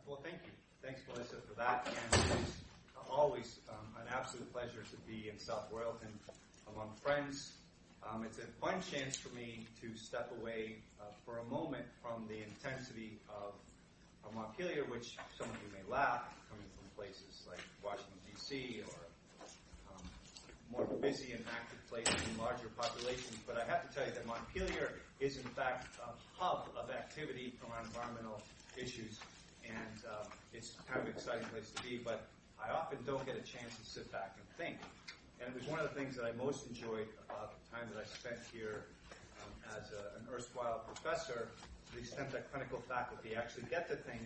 Well, thank you. Thanks, Melissa, for that. And it is always an absolute pleasure to be in South Royalton among friends. It's a fun chance for me to step away for a moment from the intensity of Montpelier, which some of you may laugh, coming from places like Washington, D.C., or more busy and active places and larger populations. But I have to tell you that Montpelier is, in fact, a hub of activity around environmental issues. And it's kind of an exciting place to be, but I often don't get a chance to sit back and think. And it was one of the things that I most enjoyed about the time that I spent here as an erstwhile professor, to the extent that clinical faculty actually get to think,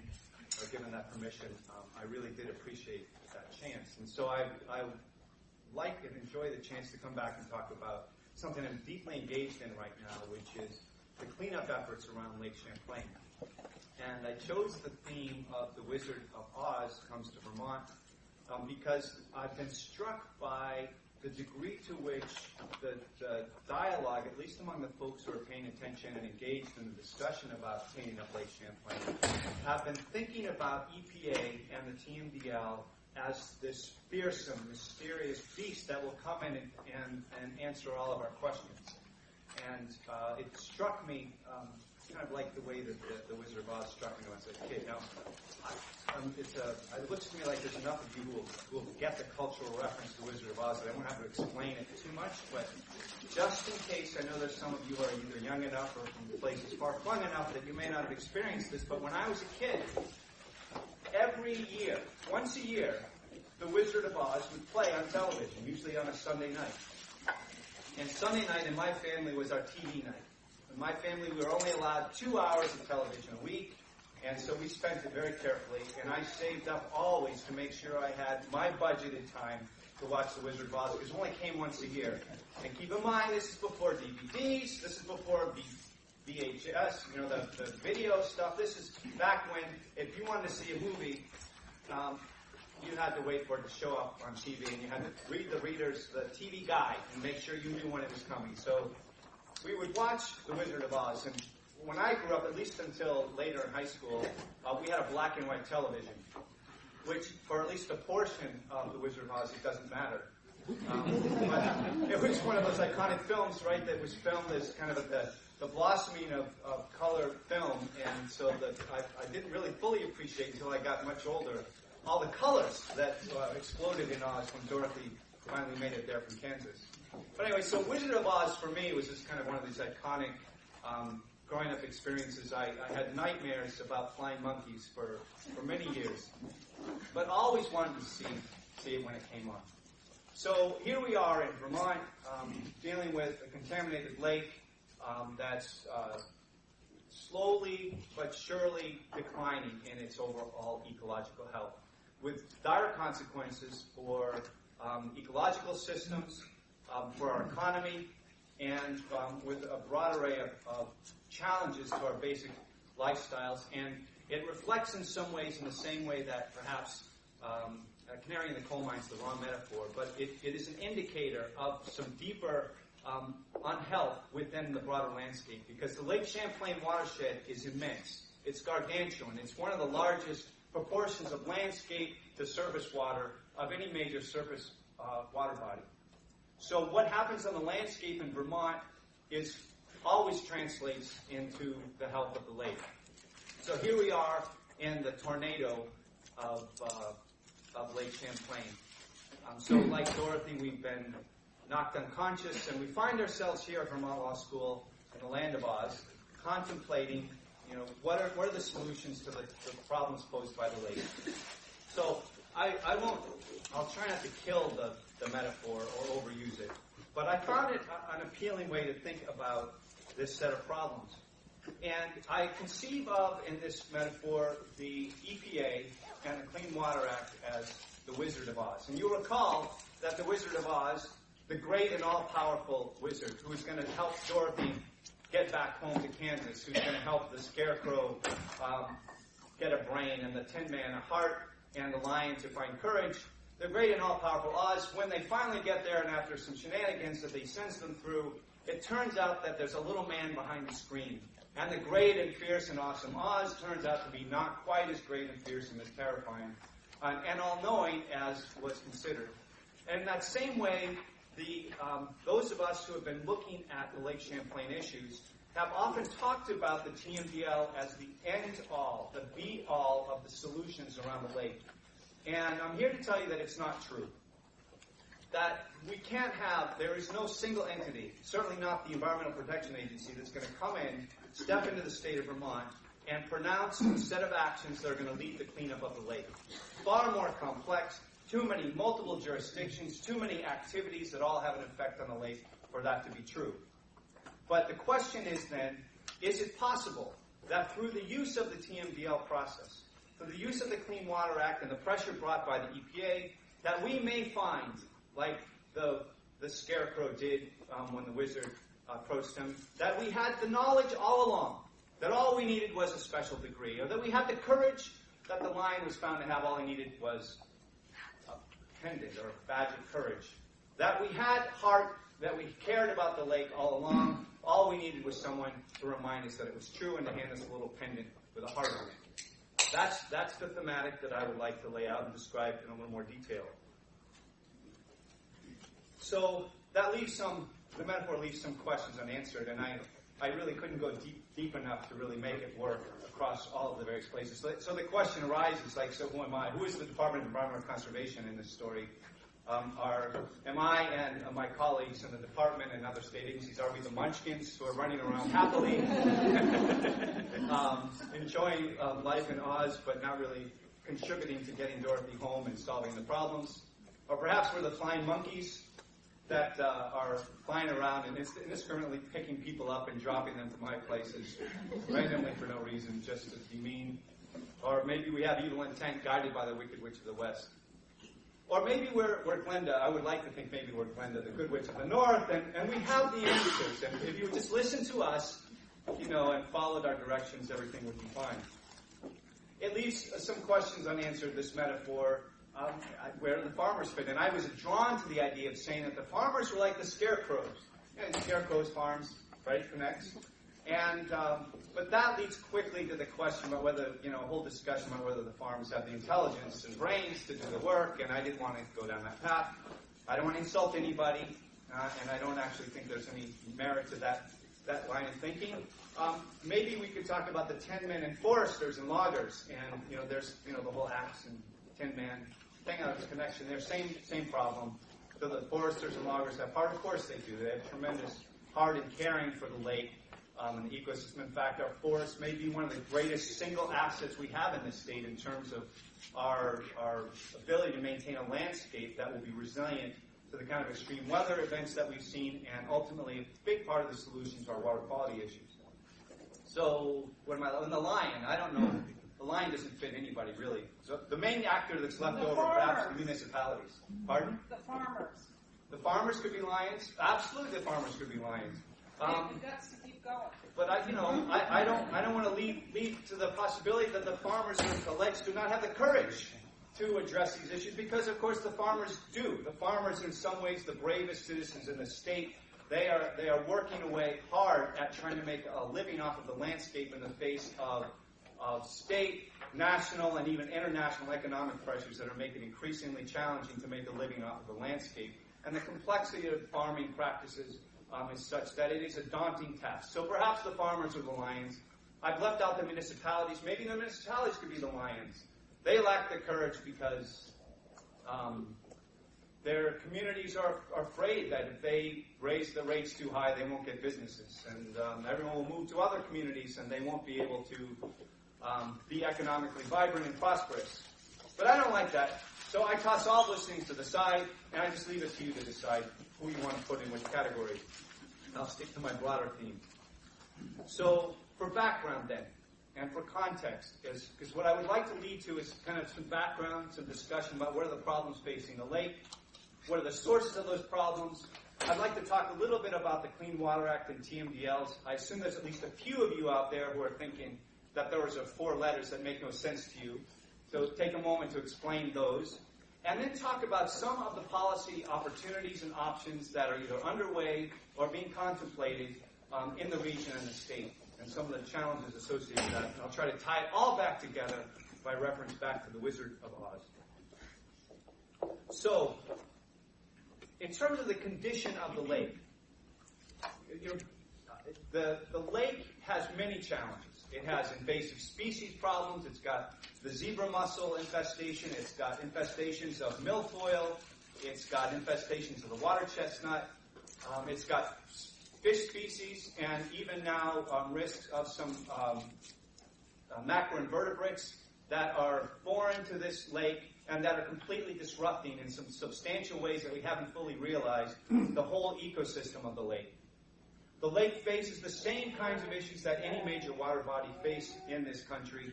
or given that permission. I really did appreciate that chance. And so I like and enjoy the chance to come back and talk about something I'm deeply engaged in right now, which is the cleanup efforts around Lake Champlain. And I chose the theme of The Wizard of Oz Comes to Vermont because I've been struck by the degree to which the dialogue, at least among the folks who are paying attention and engaged in the discussion about cleaning up Lake Champlain, have been thinking about EPA and the TMDL as this fearsome, mysterious beast that will come in and answer all of our questions. And it struck me kind of like the way that the Wizard of Oz struck me when I was a kid. Now, it looks to me like there's enough of you who will get the cultural reference to Wizard of Oz that I won't have to explain it too much, but just in case, I know there's some of you who are either young enough or from places far-flung enough that you may not have experienced this, but when I was a kid, every year, once a year, the Wizard of Oz would play on television, usually on a Sunday night. And Sunday night in my family was our TV night. In my family, we were only allowed 2 hours of television a week, and so we spent it very carefully, and I saved up always to make sure I had my budgeted time to watch The Wizard of Oz, because it only came once a year. And keep in mind, this is before DVDs, this is before VHS, the video stuff. This is back when, if you wanted to see a movie, you had to wait for it to show up on TV, and you had to read the TV guide, and make sure you knew when it was coming. So we would watch The Wizard of Oz, and when I grew up, at least until later in high school, we had a black and white television, which, for at least a portion of The Wizard of Oz, it doesn't matter. But it was one of those iconic films, right, that was filmed as kind of the blossoming of color film, and so that I didn't really fully appreciate until I got much older all the colors that exploded in Oz when Dorothy finally made it there from Kansas. But anyway, so Wizard of Oz for me was just kind of one of these iconic growing up experiences. I had nightmares about flying monkeys for many years, but always wanted to see it when it came on. So here we are in Vermont, dealing with a contaminated lake that's slowly but surely declining in its overall ecological health, with dire consequences for ecological systems, for our economy, and with a broad array of challenges to our basic lifestyles. And it reflects in some ways in the same way that perhaps a canary in the coal mine is the wrong metaphor, but it is an indicator of some deeper unhealth within the broader landscape, because the Lake Champlain watershed is immense. It's gargantuan. It's one of the largest proportions of landscape to surface water of any major surface water body. So what happens on the landscape in Vermont always translates into the health of the lake. So here we are in the tornado of Lake Champlain. So like Dorothy, we've been knocked unconscious, and we find ourselves here at Vermont Law School in the land of Oz, contemplating, what are the solutions to the problems posed by the lake. So I'll try not to kill the metaphor or overuse it, but I found it an appealing way to think about this set of problems. And I conceive of, in this metaphor, the EPA and the Clean Water Act as the Wizard of Oz. And you'll recall that the Wizard of Oz, the great and all-powerful wizard who is going to help Dorothy get back home to Kansas, who's going to help the Scarecrow get a brain, and the Tin Man a heart, and the Lion to find courage. The great and all-powerful Oz, when they finally get there, and after some shenanigans that he sends them through, it turns out that there's a little man behind the screen. And the great and fierce and awesome Oz turns out to be not quite as great and fearsome as terrifying and all-knowing as was considered. And in that same way, those of us who have been looking at the Lake Champlain issues have often talked about the TMDL as the end-all, the be-all of the solutions around the lake. And I'm here to tell you that it's not true. That there is no single entity, certainly not the Environmental Protection Agency, that's going to come in, step into the state of Vermont, and pronounce a set of actions that are going to lead the cleanup of the lake. Far more complex, too many multiple jurisdictions, too many activities that all have an effect on the lake for that to be true. But the question is then, is it possible that through the use of the TMDL process, through the use of the Clean Water Act and the pressure brought by the EPA, that we may find, like the Scarecrow did when the wizard approached him, that we had the knowledge all along, that all we needed was a special degree, or that we had the courage that the lion was found to have. All he needed was a pendant or a badge of courage. That we had heart, that we cared about the lake all along. All we needed was someone to remind us that it was true and to hand us a little pendant with a heart on it. That's the thematic that I would like to lay out and describe in a little more detail. So that the metaphor leaves some questions unanswered, and I really couldn't go deep enough to really make it work across all of the various places. So the question arises, so who am I? Who is the Department of Environmental Conservation in this story? Am I and my colleagues in the department and other state agencies, are we the munchkins who are running around happily, enjoying life in Oz, but not really contributing to getting Dorothy home and solving the problems? Or perhaps we're the flying monkeys that are flying around and indiscriminately picking people up and dropping them to my places randomly for no reason, just to be mean. Or maybe we have evil intent guided by the Wicked Witch of the West. Or maybe we're Glenda. I would like to think maybe we're Glenda, the Good Witch of the North, and we have the answers. And if you would just listen to us, and followed our directions, everything would be fine. It leaves some questions unanswered, this metaphor. Where do the farmers fit? And I was drawn to the idea of saying that the farmers were like the scarecrows. And scarecrows, farms, right, connects. And but that leads quickly to the question about whether, a whole discussion about whether the farmers have the intelligence and brains to do the work, and I didn't want to go down that path. I don't want to insult anybody, and I don't actually think there's any merit to that line of thinking. Maybe we could talk about the 10-men and foresters and loggers, and, there's, the whole axe and 10-man thing, there's a connection there, same problem. So the foresters and loggers have heart? Of course they do. They have tremendous heart in caring for the lake and the ecosystem. In fact, our forests may be one of the greatest single assets we have in this state in terms of our ability to maintain a landscape that will be resilient to the kind of extreme weather events that we've seen, and ultimately a big part of the solution to our water quality issues. So, what am I? And the lion, I don't know. The lion doesn't fit anybody, really. So the main actor that's left over are perhaps the municipalities. Pardon? The farmers. The farmers could be lions. Absolutely, the farmers could be lions. They have the guts to keep going. But I don't want to lead to the possibility that the farmers are alleged to not have the courage to address these issues, because of course the farmers do. The farmers, in some ways, the bravest citizens in the state. They are working away hard at trying to make a living off of the landscape in the face of state, national, and even international economic pressures that are making it increasingly challenging to make a living off of the landscape. And the complexity of farming practices is such that it is a daunting task. So perhaps the farmers are the lions. I've left out the municipalities. Maybe the municipalities could be the lions. They lack the courage because their communities are afraid that if they raise the rates too high, they won't get businesses. And everyone will move to other communities, and they won't be able to be economically vibrant and prosperous. But I don't like that. So I toss all those things to the side, and I just leave it to you to decide who you want to put in which category. I'll stick to my broader theme. So for background then, and for context, because what I would like to lead to is kind of some background, some discussion about what are the problems facing the lake, what are the sources of those problems. I'd like to talk a little bit about the Clean Water Act and TMDLs. I assume there's at least a few of you out there who are thinking that those are 4 letters that make no sense to you. So take a moment to explain those. and then talk about some of the policy opportunities and options that are either underway or being contemplated in the region and the state, and some of the challenges associated with that. And I'll try to tie it all back together by reference back to the Wizard of Oz. So, in terms of the condition of the lake, the lake has many challenges. It has invasive species problems. It's got the zebra mussel infestation. It's got infestations of milfoil. It's got infestations of the water chestnut. It's got fish species, and even now risks of some macroinvertebrates that are foreign to this lake and that are completely disrupting in some substantial ways that we haven't fully realized the whole ecosystem of the lake. The lake faces the same kinds of issues that any major water body face in this country,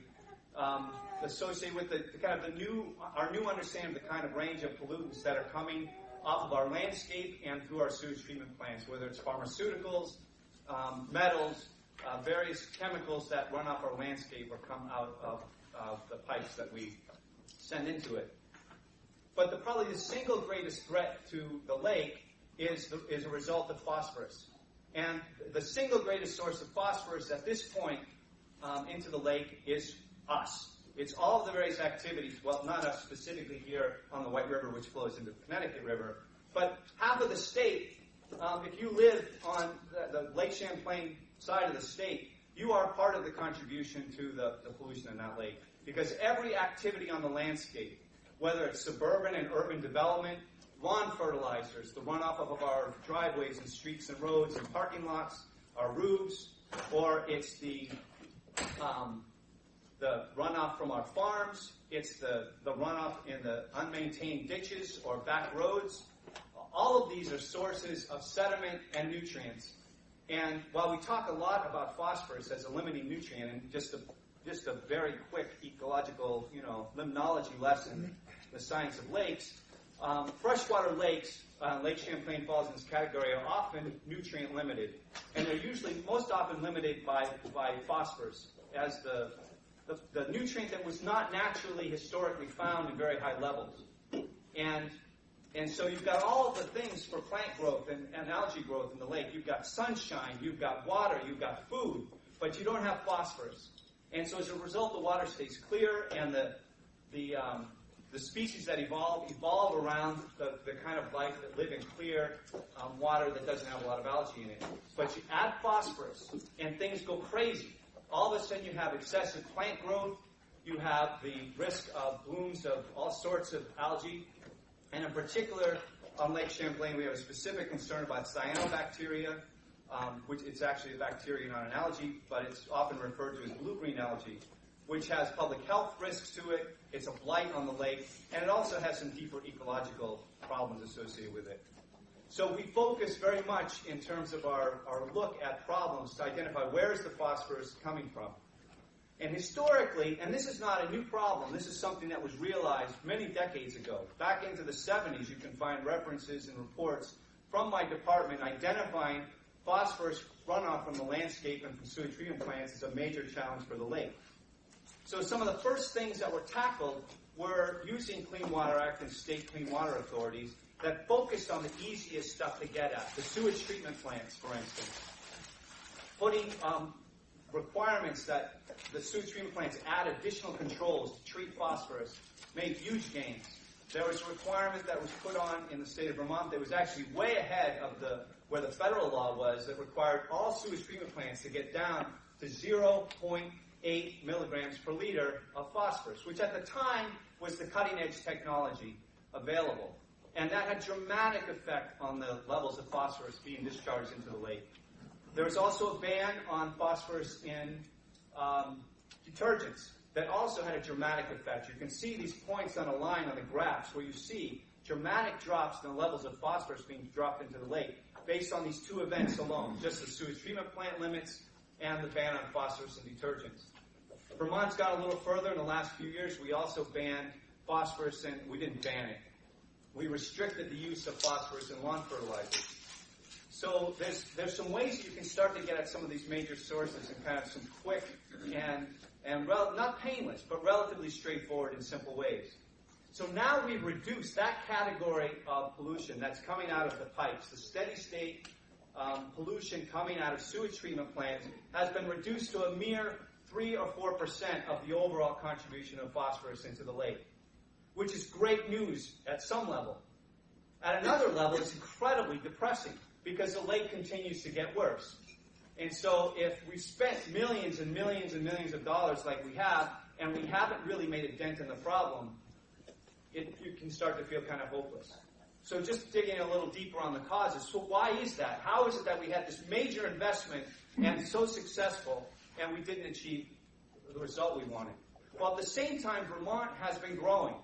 associated with our new understanding of the kind of range of pollutants that are coming off of our landscape and through our sewage treatment plants, whether it's pharmaceuticals, metals, various chemicals that run off our landscape or come out of the pipes that we send into it. But probably the single greatest threat to the lake is a result of phosphorus. And the single greatest source of phosphorus at this point into the lake is us. It's all of the various activities, well, not us specifically here on the White River, which flows into the Connecticut River, but half of the state, if you live on the Lake Champlain side of the state, you are part of the contribution to the pollution in that lake. Because every activity on the landscape, whether it's suburban and urban development, lawn fertilizers, the runoff of our driveways and streets and roads and parking lots, our roofs, or it's the runoff from our farms, it's the runoff in the unmaintained ditches or back roads. All of these are sources of sediment and nutrients. And while we talk a lot about phosphorus as a limiting nutrient, and just a very quick ecological, limnology lesson, the science of lakes, freshwater lakes, Lake Champlain falls in this category, are often nutrient limited. And they're usually most often limited by phosphorus as the nutrient that was not naturally historically found in very high levels. And so you've got all of the things for plant growth and algae growth in the lake. You've got sunshine, you've got water, you've got food, but you don't have phosphorus. And so as a result, the water stays clear, and the species that evolve around the kind of life that live in clear water that doesn't have a lot of algae in it. But you add phosphorus, and things go crazy. All of a sudden, you have excessive plant growth. You have the risk of blooms of all sorts of algae. And in particular, on Lake Champlain, we have a specific concern about cyanobacteria, which it's actually a bacteria, not an algae, but it's often referred to as blue-green algae, which has public health risks to it. It's a blight on the lake, and it also has some deeper ecological problems associated with it. So we focus very much in terms of our look at problems to identify where is the phosphorus coming from. And historically, and this is not a new problem, this is something that was realized many decades ago. Back into the 70s, you can find references and reports from my department identifying phosphorus runoff from the landscape and from sewage treatment plants as a major challenge for the lake. So some of the first things that were tackled were using Clean Water Act and state clean water authorities that focused on the easiest stuff to get at, the sewage treatment plants, for instance. Putting requirements that the sewage treatment plants add additional controls to treat phosphorus made huge gains. There was a requirement that was put on in the state of Vermont that was actually way ahead of where the federal law was, that required all sewage treatment plants to get down to 0.8 milligrams per liter of phosphorus, which at the time was the cutting-edge technology available. And that had dramatic effect on the levels of phosphorus being discharged into the lake. There was also a ban on phosphorus in detergents that also had a dramatic effect. You can see these points on a line on the graphs where you see dramatic drops in the levels of phosphorus being dropped into the lake based on these two events alone, just the sewage treatment plant limits and the ban on phosphorus in detergents. Vermont's gone a little further. In the last few years, we also banned phosphorus, and we didn't ban it. We restricted the use of phosphorus in lawn fertilizers. So there's some ways you can start to get at some of these major sources in kind of some quick and not painless, but relatively straightforward and simple ways. So now we've reduced that category of pollution that's coming out of the pipes. The steady state pollution coming out of sewage treatment plants has been reduced to a mere 3 or 4% of the overall contribution of phosphorus into the lake, which is great news at some level. At another level, it's incredibly depressing because the lake continues to get worse. And so if we spent millions and millions and millions of dollars like we have, and we haven't really made a dent in the problem, you can start to feel kind of hopeless. So just digging a little deeper on the causes. So why is that? How is it that we had this major investment and so successful, and we didn't achieve the result we wanted? Well, at the same time, Vermont has been growing.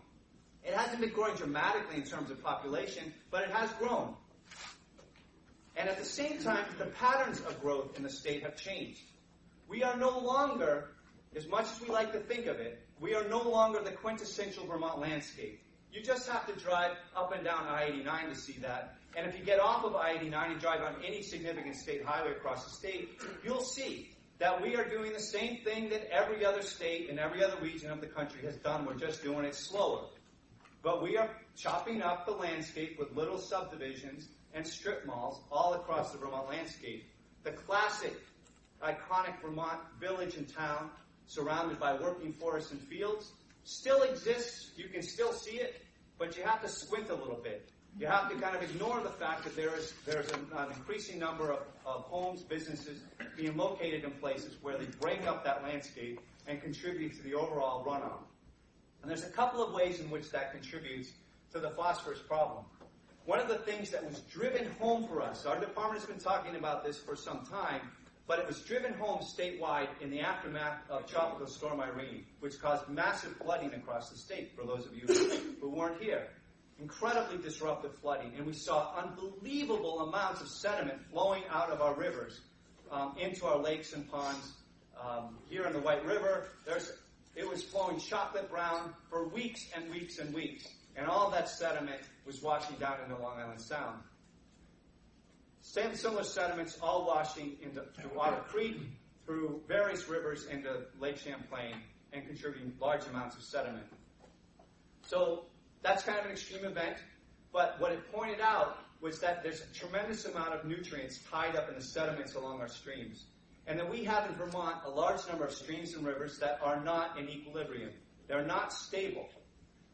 It hasn't been growing dramatically in terms of population, but it has grown. And at the same time, the patterns of growth in the state have changed. We are no longer, as much as we like to think of it, we are no longer the quintessential Vermont landscape. You just have to drive up and down I-89 to see that. And if you get off of I-89 and drive on any significant state highway across the state, you'll see that we are doing the same thing that every other state and every other region of the country has done. We're just doing it slower. But we are chopping up the landscape with little subdivisions and strip malls all across the Vermont landscape. The classic, iconic Vermont village and town, surrounded by working forests and fields, still exists. You can still see it, but you have to squint a little bit. You have to kind of ignore the fact that there's an increasing number of homes, businesses being located in places where they break up that landscape and contribute to the overall runoff. And there's a couple of ways in which that contributes to the phosphorus problem. One of the things that was driven home for us, our department has been talking about this for some time, but it was driven home statewide in the aftermath of Tropical Storm Irene, which caused massive flooding across the state, for those of you who weren't here. Incredibly disruptive flooding, and we saw unbelievable amounts of sediment flowing out of our rivers into our lakes and ponds. Here in the White River, it was flowing chocolate brown for weeks and weeks and weeks, and all that sediment was washing down into Long Island Sound. Similar sediments all washing into Otter Creek, through various rivers into Lake Champlain, and contributing large amounts of sediment. So that's kind of an extreme event, but what it pointed out was that there's a tremendous amount of nutrients tied up in the sediments along our streams, and that we have in Vermont a large number of streams and rivers that are not in equilibrium. They're not stable.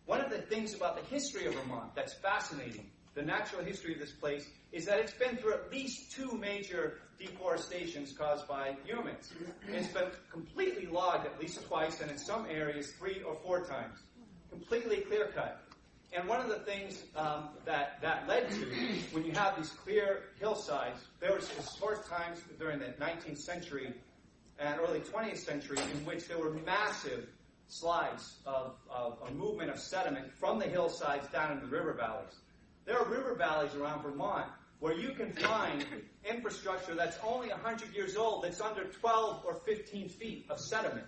One of the things about the history of Vermont that's fascinating, the natural history of this place, is that it's been through at least 2 major deforestations caused by humans. It's been completely logged at least twice, and in some areas 3 or 4 times. Completely clear-cut. And one of the things that led to, when you have these clear hillsides, there was historic times during the 19th century and early 20th century in which there were massive slides of a movement of sediment from the hillsides down into the river valleys. There are river valleys around Vermont where you can find infrastructure that's only 100 years old that's under 12 or 15 feet of sediment.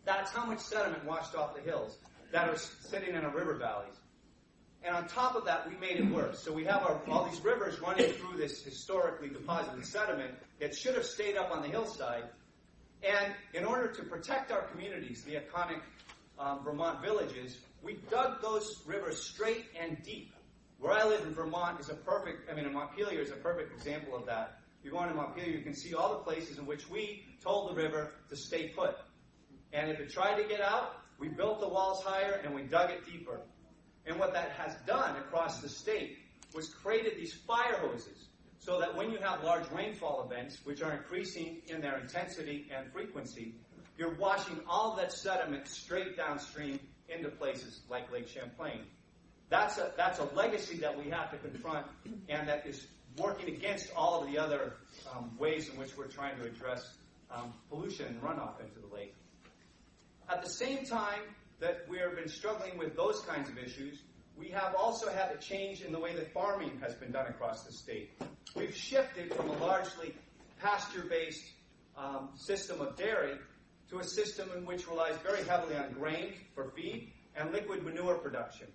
That's how much sediment washed off the hills that are sitting in our river valleys. And on top of that, we made it worse. So we have all these rivers running through this historically deposited sediment that should have stayed up on the hillside. And in order to protect our communities, the iconic Vermont villages, we dug those rivers straight and deep. Where I live in Vermont is Montpelier is a perfect example of that. If you go into Montpelier, you can see all the places in which we told the river to stay put. And if it tried to get out, we built the walls higher and we dug it deeper. And what that has done across the state was created these fire hoses so that when you have large rainfall events, which are increasing in their intensity and frequency, you're washing all of that sediment straight downstream into places like Lake Champlain. That's a legacy that we have to confront, and that is working against all of the other ways in which we're trying to address pollution and runoff into the lake. At the same time that we have been struggling with those kinds of issues, we have also had a change in the way that farming has been done across the state. We've shifted from a largely pasture-based system of dairy to a system in which relies very heavily on grain for feed and liquid manure production.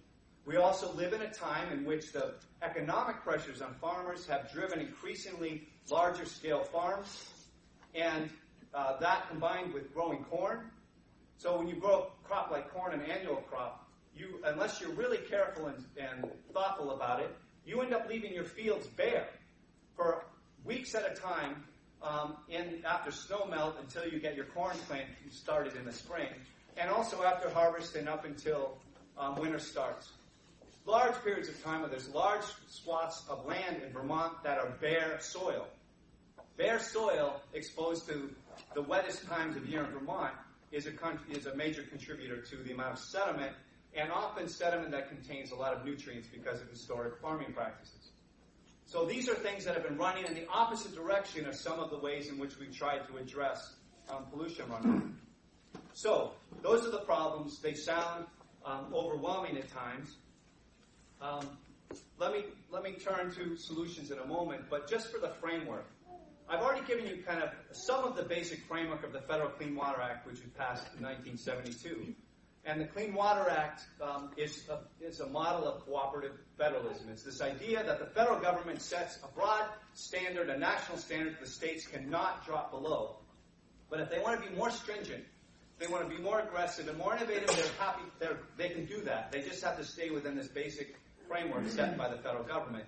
We also live in a time in which the economic pressures on farmers have driven increasingly larger scale farms, and that combined with growing corn. So when you grow a crop like corn, an annual crop, unless you're really careful and thoughtful about it, you end up leaving your fields bare for weeks at a time after snow melt until you get your corn plant started in the spring, and also after harvest and up until winter starts. Large periods of time where there's large swaths of land in Vermont that are bare soil. Bare soil exposed to the wettest times of year in Vermont is a major contributor to the amount of sediment, and often sediment that contains a lot of nutrients because of historic farming practices. So these are things that have been running in the opposite direction of some of the ways in which we've tried to address pollution runoff. So those are the problems. They sound overwhelming at times. Let me turn to solutions in a moment, but just for the framework. I've already given you kind of some of the basic framework of the Federal Clean Water Act, which was passed in 1972. And the Clean Water Act is a model of cooperative federalism. It's this idea that the federal government sets a broad standard, a national standard that the states cannot drop below. But if they want to be more stringent, they want to be more aggressive and more innovative, they can do that. They just have to stay within this basic framework set by the federal government.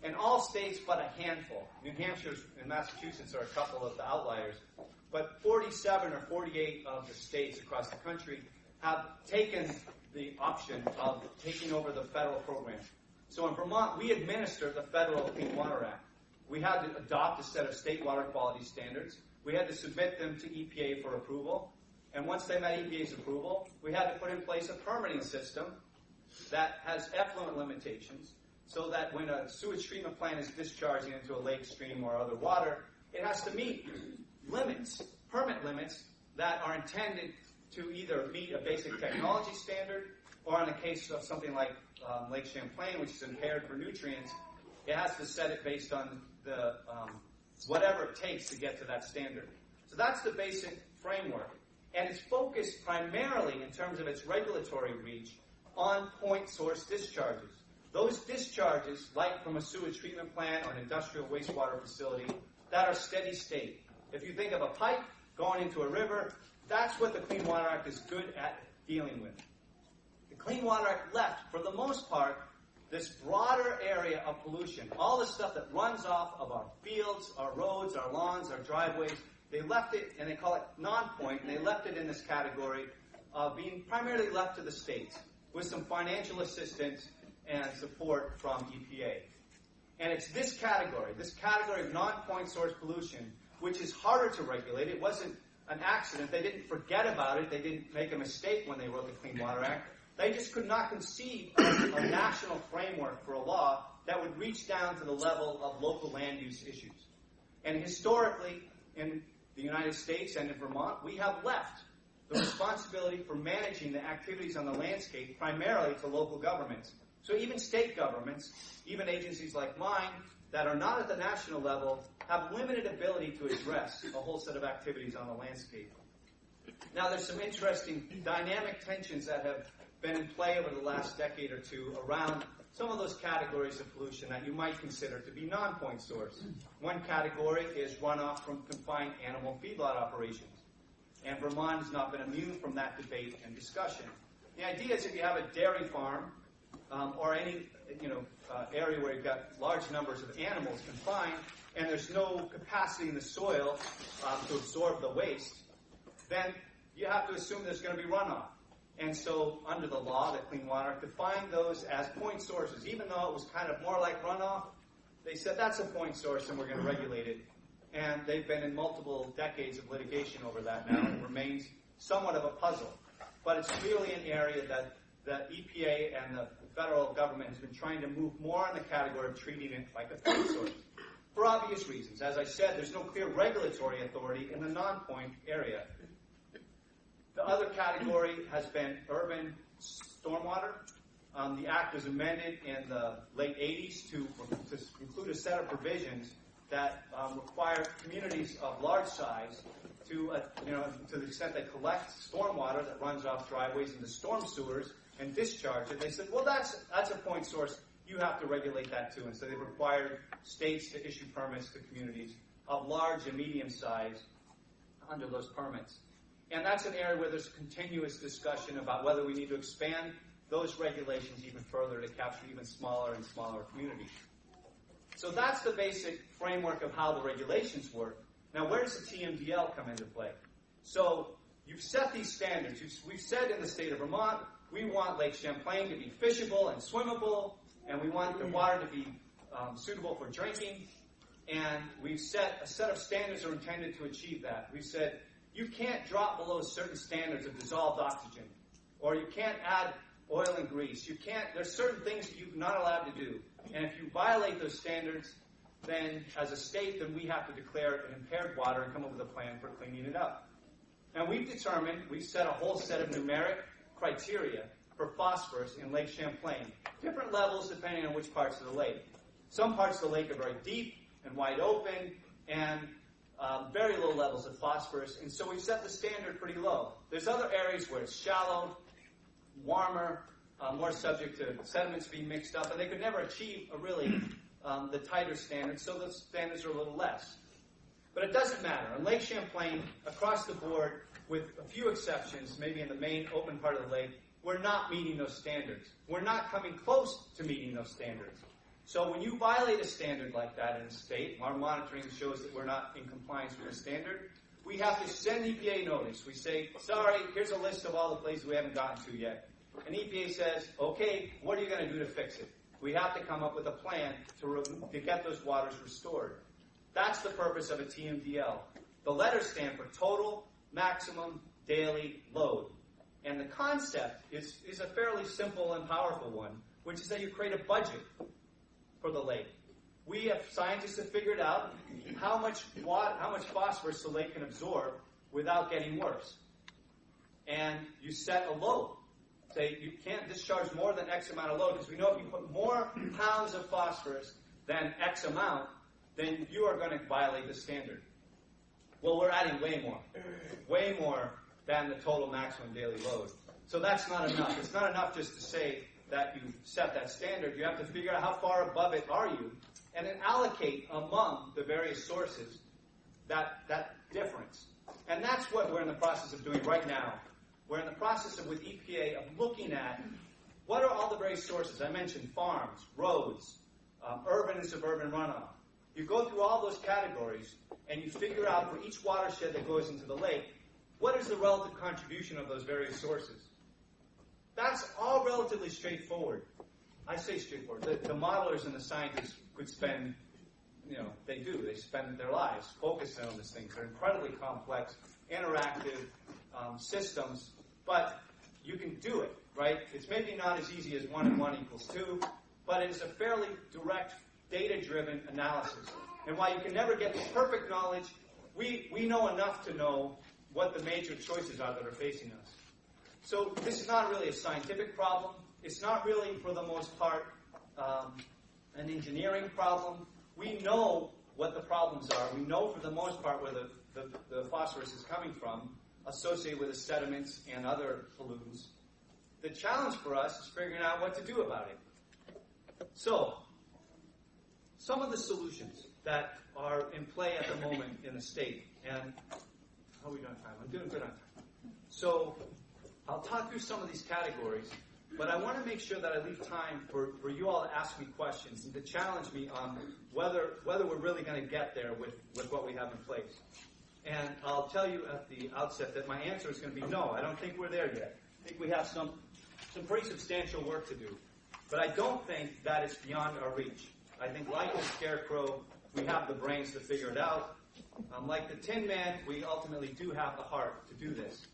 And all states but a handful, New Hampshire and Massachusetts are a couple of the outliers, but 47 or 48 of the states across the country have taken the option of taking over the federal program. So in Vermont, we administer the Federal Clean Water Act. We had to adopt a set of state water quality standards. We had to submit them to EPA for approval. And once they met EPA's approval, we had to put in place a permitting system that has effluent limitations so that when a sewage treatment plant is discharging into a lake, stream, or other water, it has to meet limits, permit limits, that are intended to either meet a basic technology standard, or in the case of something like Lake Champlain, which is impaired for nutrients, it has to set it based on the whatever it takes to get to that standard. So that's the basic framework. And it's focused primarily, in terms of its regulatory reach, on point source discharges. Those discharges, like from a sewage treatment plant or an industrial wastewater facility, that are steady state. If you think of a pipe going into a river, that's what the Clean Water Act is good at dealing with. The Clean Water Act left, for the most part, this broader area of pollution, all the stuff that runs off of our fields, our roads, our lawns, our driveways. They left it, and they call it non-point, and they left it in this category of being primarily left to the states with some financial assistance and support from EPA. And it's this category of non-point source pollution, which is harder to regulate. It wasn't an accident. They didn't forget about it. They didn't make a mistake when they wrote the Clean Water Act. They just could not conceive of a national framework for a law that would reach down to the level of local land use issues. And historically, in the United States and in Vermont, we have left the responsibility for managing the activities on the landscape primarily to local governments. So even state governments, even agencies like mine that are not at the national level, have limited ability to address a whole set of activities on the landscape. Now, there's some interesting dynamic tensions that have been in play over the last decade or two around some of those categories of pollution that you might consider to be non-point source. One category is runoff from confined animal feedlot operations. And Vermont has not been immune from that debate and discussion. The idea is if you have a dairy farm or any area where you've got large numbers of animals confined and there's no capacity in the soil to absorb the waste, then you have to assume there's going to be runoff. And so under the law, the Clean Water Act defined those as point sources. Even though it was kind of more like runoff, they said that's a point source and we're going to regulate it. And they've been in multiple decades of litigation over that now, and it remains somewhat of a puzzle. But it's really an area that the EPA and the federal government has been trying to move more in the category of treating it like a point source. For obvious reasons. As I said, there's no clear regulatory authority in the non-point area. The other category has been urban stormwater. The Act was amended in the late 80s to include a set of provisions that require communities of large size to the extent they collect stormwater that runs off driveways into storm sewers and discharge it. They said, well, that's a point source. You have to regulate that too. And so they required states to issue permits to communities of large and medium size under those permits. And that's an area where there's continuous discussion about whether we need to expand those regulations even further to capture even smaller and smaller communities. So that's the basic framework of how the regulations work. Now, where does the TMDL come into play? So you've set these standards. We've said in the state of Vermont, we want Lake Champlain to be fishable and swimmable, and we want the water to be suitable for drinking. And we've set a set of standards that are intended to achieve that. We've said you can't drop below certain standards of dissolved oxygen, or you can't add oil and grease. There's certain things that you're not allowed to do. And if you violate those standards, then as a state, then we have to declare it an impaired water and come up with a plan for cleaning it up. And we've set a whole set of numeric criteria for phosphorus in Lake Champlain. Different levels depending on which parts of the lake. Some parts of the lake are very deep and wide open, and very low levels of phosphorus. And so we've set the standard pretty low. There's other areas where it's shallow, warmer, more subject to sediments being mixed up, and they could never achieve the tighter standards, so the standards are a little less. But it doesn't matter. On Lake Champlain, across the board, with a few exceptions, maybe in the main open part of the lake, we're not meeting those standards. We're not coming close to meeting those standards. So when you violate a standard like that in a state, our monitoring shows that we're not in compliance with the standard, we have to send EPA notice. We say, sorry, here's a list of all the places we haven't gotten to yet. And EPA says, okay, what are you going to do to fix it? We have to come up with a plan to get those waters restored. That's the purpose of a TMDL. The letters stand for total maximum daily load. And the concept is a fairly simple and powerful one, which is that you create a budget for the lake. We have scientists have figured out how much phosphorus the lake can absorb without getting worse. And you set a load. Say you can't discharge more than X amount of load, because we know if you put more pounds of phosphorus than X amount, then you are going to violate the standard. Well, we're adding way more than the total maximum daily load. So that's not enough. It's not enough just to say that you set that standard. You have to figure out how far above it are you, and then allocate among the various sources that difference. And that's what we're in the process of doing right now. We're in the process with EPA of looking at what are all the various sources. I mentioned farms, roads, urban and suburban runoff. You go through all those categories, and you figure out for each watershed that goes into the lake, what is the relative contribution of those various sources? That's all relatively straightforward. I say straightforward. The modelers and the scientists could spend, they spend their lives focusing on these things. They're incredibly complex, interactive systems, but you can do it, right? It's maybe not as easy as 1 and 1 equals 2, but it is a fairly direct, data-driven analysis. And while you can never get the perfect knowledge, we know enough to know what the major choices are that are facing us. So this is not really a scientific problem. It's not really, for the most part, an engineering problem. We know what the problems are. We know, for the most part, where the phosphorus is coming from, associated with the sediments and other pollutants. The challenge for us is figuring out what to do about it. So, some of the solutions that are in play at the moment in the state, and how are we doing on time? I'm doing good on time. So, I'll talk through some of these categories, but I want to make sure that I leave time for you all to ask me questions and to challenge me on whether we're really going to get there with what we have in place. And I'll tell you at the outset that my answer is going to be no. I don't think we're there yet. I think we have some pretty substantial work to do. But I don't think that it's beyond our reach. I think, like the Scarecrow, we have the brains to figure it out. Like the Tin Man, we ultimately do have the heart to do this.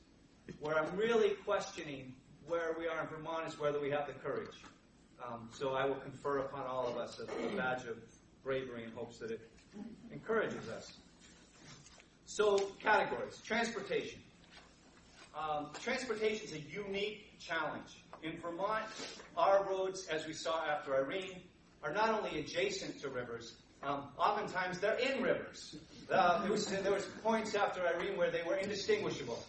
Where I'm really questioning where we are in Vermont is whether we have the courage. So I will confer upon all of us a badge of bravery in hopes that it encourages us. So, categories. Transportation. Transportation is a unique challenge. In Vermont, our roads, as we saw after Irene, are not only adjacent to rivers, oftentimes they're in rivers. There was points after Irene where they were indistinguishable.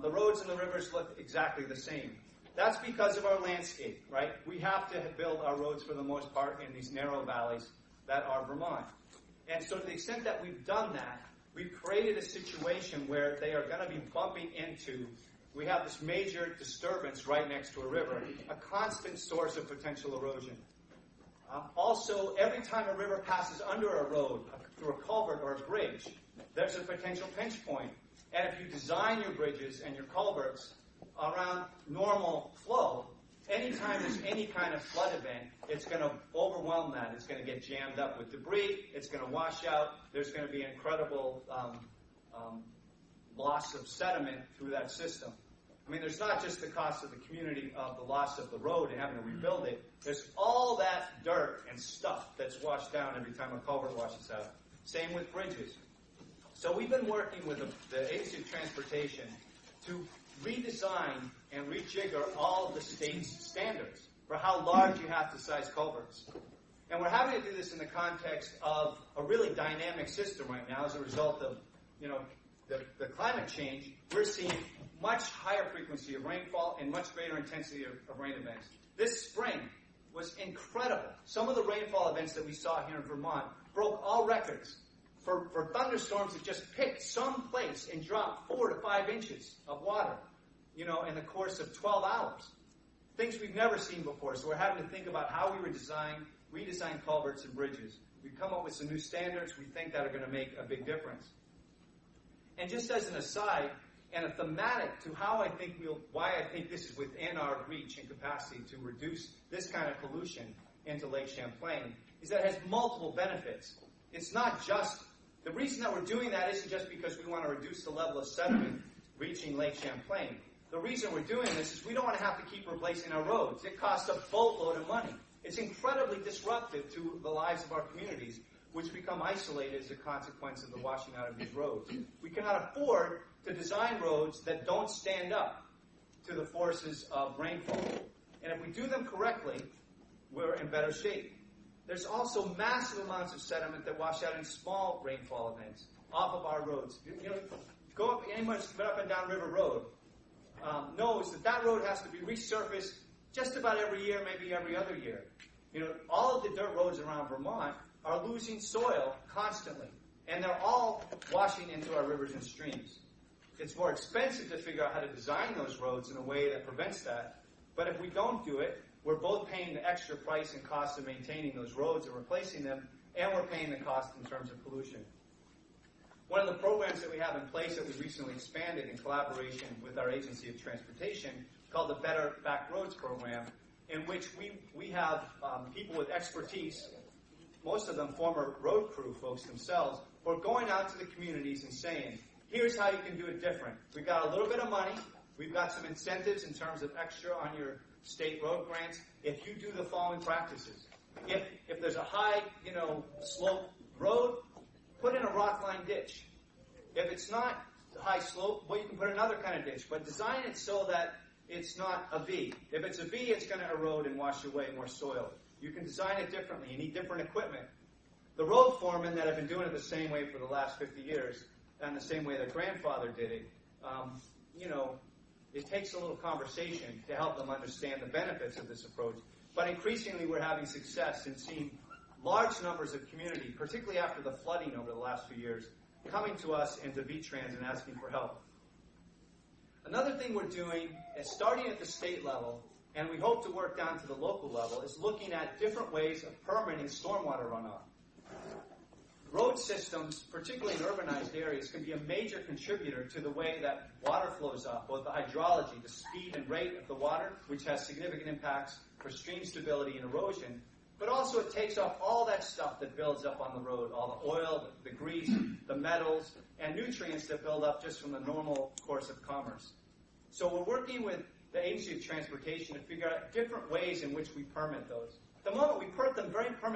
The roads and the rivers look exactly the same. That's because of our landscape, right? We have to build our roads, for the most part, in these narrow valleys that are Vermont. And so to the extent that we've done that, we've created a situation where they are going to be bumping into we have this major disturbance right next to a river, a constant source of potential erosion. Also, every time a river passes under a road, through a culvert or a bridge, there's a potential pinch point. And if you design your bridges and your culverts around normal flow, anytime there's any kind of flood event, it's going to overwhelm that. It's going to get jammed up with debris. It's going to wash out. There's going to be incredible loss of sediment through that system. I mean, there's not just the cost of the community of the loss of the road and having to rebuild it. There's all that dirt and stuff that's washed down every time a culvert washes out. Same with bridges. So we've been working with the Agency of Transportation to redesign and rejigger all of the state's standards for how large you have to size culverts. And we're having to do this in the context of a really dynamic system right now as a result of, the climate change. We're seeing much higher frequency of rainfall and much greater intensity of rain events. This spring was incredible. Some of the rainfall events that we saw here in Vermont broke all records for thunderstorms that just picked some place and dropped 4 to 5 inches of water, in the course of 12 hours. Things we've never seen before. So we're having to think about how we redesign culverts and bridges. We've come up with some new standards we think that are going to make a big difference. And just as an aside, and a thematic to why I think this is within our reach and capacity to reduce this kind of pollution into Lake Champlain, is that it has multiple benefits. It's not just, the reason that we're doing that isn't just because we want to reduce the level of sediment reaching Lake Champlain. The reason we're doing this is we don't want to have to keep replacing our roads. It costs a boatload of money. It's incredibly disruptive to the lives of our communities, which become isolated as a consequence of the washing out of these roads. We cannot afford to design roads that don't stand up to the forces of rainfall. And if we do them correctly, we're in better shape. There's also massive amounts of sediment that wash out in small rainfall events off of our roads. Anyone who's been up and down River Road knows that road has to be resurfaced just about every year, maybe every other year. All of the dirt roads around Vermont are losing soil constantly, and they're all washing into our rivers and streams. It's more expensive to figure out how to design those roads in a way that prevents that, but if we don't do it, we're both paying the extra price and cost of maintaining those roads and replacing them, and we're paying the cost in terms of pollution. One of the programs that we have in place that we recently expanded in collaboration with our Agency of Transportation, called the Better Back Roads Program, in which we have people with expertise, most of them former road crew folks themselves, who are going out to the communities and saying, here's how you can do it different. We've got a little bit of money. We've got some incentives in terms of extra on your state road grants if you do the following practices. If there's a high, slope road, put in a rock line ditch. If it's not high slope, well, you can put another kind of ditch, but design it so that it's not a V. If it's a V, it's going to erode and wash away more soil. You can design it differently. You need different equipment. The road foremen that have been doing it the same way for the last 50 years, and the same way their grandfather did it, it takes a little conversation to help them understand the benefits of this approach. But increasingly, we're having success in seeing large numbers of community, particularly after the flooding over the last few years, coming to us and to V-Trans and asking for help. Another thing we're doing is starting at the state level, and we hope to work down to the local level, is looking at different ways of permitting stormwater runoff. Road systems, particularly in urbanized areas, can be a major contributor to the way that water flows off, both the hydrology, the speed and rate of the water, which has significant impacts for stream stability and erosion, but also it takes off all that stuff that builds up on the road, all the oil, the grease, the metals, and nutrients that build up just from the normal course of commerce. So we're working with the Agency of Transportation to figure out different ways in which we permit those. At the moment, we permit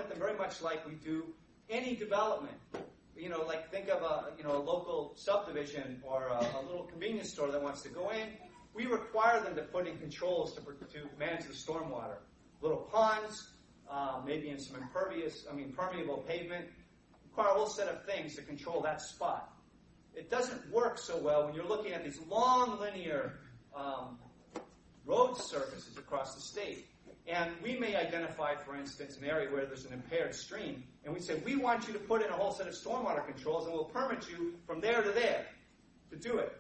them very much like we do any development. Like think of a local subdivision or a little convenience store that wants to go in. We require them to put in controls to manage the stormwater. Little ponds, maybe in some permeable pavement. Require a whole set of things to control that spot. It doesn't work so well when you're looking at these long linear road surfaces across the state. And we may identify, for instance, an area where there's an impaired stream, and we say, we want you to put in a whole set of stormwater controls, and we'll permit you from there to there to do it.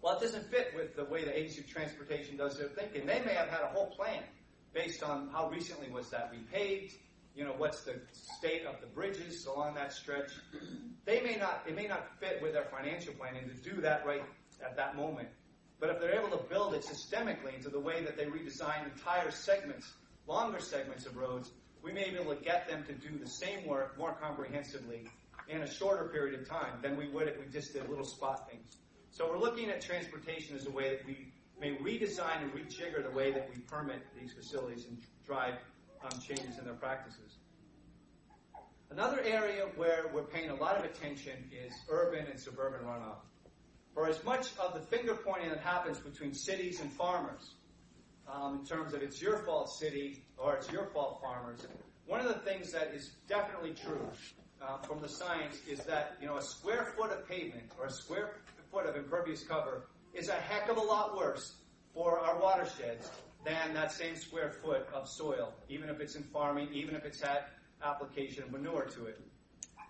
Well, it doesn't fit with the way the Agency of Transportation does their thinking. They may have had a whole plan based on how recently was that repaved, what's the state of the bridges along that stretch. It may not fit with their financial planning to do that right at that moment. But if they're able to build it systemically into the way that they redesign entire segments, longer segments of roads, we may be able to get them to do the same work more comprehensively in a shorter period of time than we would if we just did little spot things. So we're looking at transportation as a way that we may redesign and rejigger the way that we permit these facilities and drive changes in their practices. Another area where we're paying a lot of attention is urban and suburban runoff. For as much of the finger pointing that happens between cities and farmers, in terms of it's your fault city or it's your fault farmers, one of the things that is definitely true from the science is that a square foot of pavement or a square foot of impervious cover is a heck of a lot worse for our watersheds than that same square foot of soil, even if it's in farming, even if it's had application of manure to it.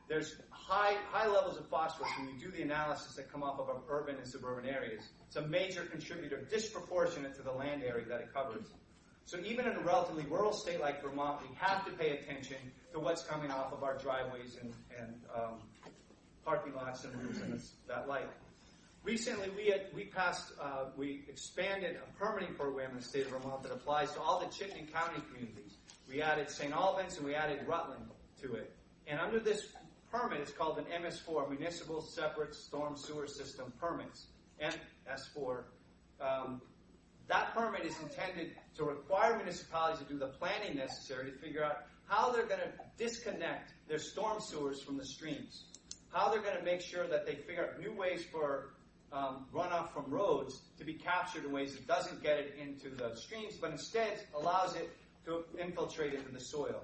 There's high levels of phosphorus when you do the analysis that come off of our urban and suburban areas. It's a major contributor, disproportionate to the land area that it covers. So even in a relatively rural state like Vermont, we have to pay attention to what's coming off of our driveways and parking lots and roofs and that like. Recently, we expanded a permitting program in the state of Vermont that applies to all the Chittenden County communities. We added St. Albans and we added Rutland to it. And under this permit, it's called an MS4, Municipal Separate Storm Sewer System Permits, MS4. That permit is intended to require municipalities to do the planning necessary to figure out how they're going to disconnect their storm sewers from the streams, how they're going to make sure that they figure out new ways for runoff from roads to be captured in ways that doesn't get it into the streams, but instead allows it to infiltrate into the soil.